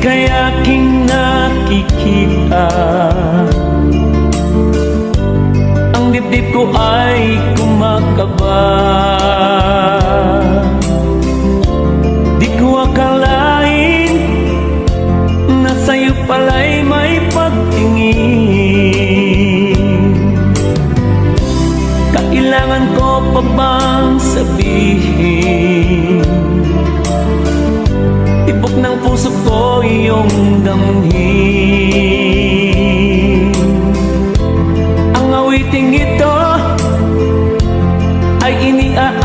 ika'y aking nakikita. Ang dibdib ko ay kumakaba. Di ko akalain na sa'yo pala'y may pagtingin. Kailangan ko pa bang sabihin? Tibok ng puso ko iyong damhin. Ang awiting ito ay iniaalala